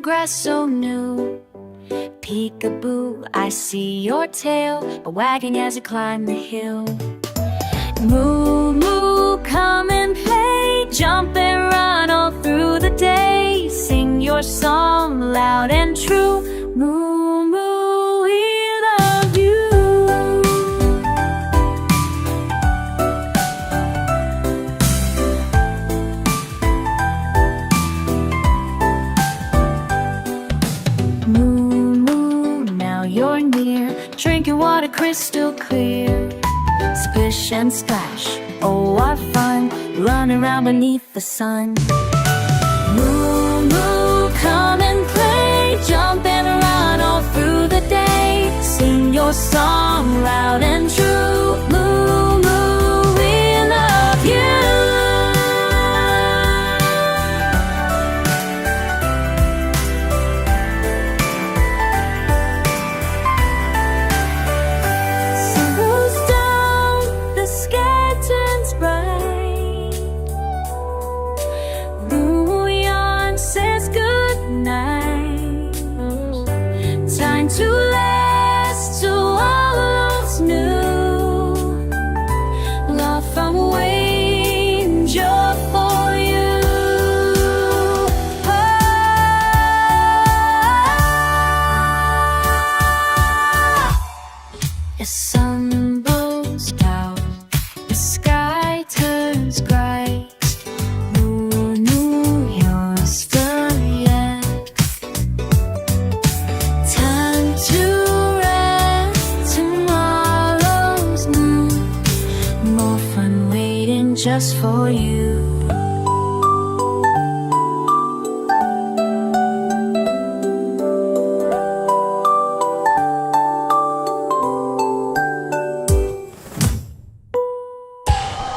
grass so new. Peekaboo, I see your tail wagging as you climb the hill. Moo Moo, come and play, jump and run all through the day. Sing your song loud and true. Moo Moo, we love you. Moo Moo, now you're near, drink your water crystal clear. Splish and splash, oh what fun, run around beneath the sun. Moo Moo, come and play, jump and run all through the day. Sing your song loud and true. Moo Moo, we love you. Time to last to all that's new. Love from away just for you. The sun blows out, the sky turns bright. Moo Moo, you're still yet. Time to rest, tomorrow's new. More fun waiting just for you.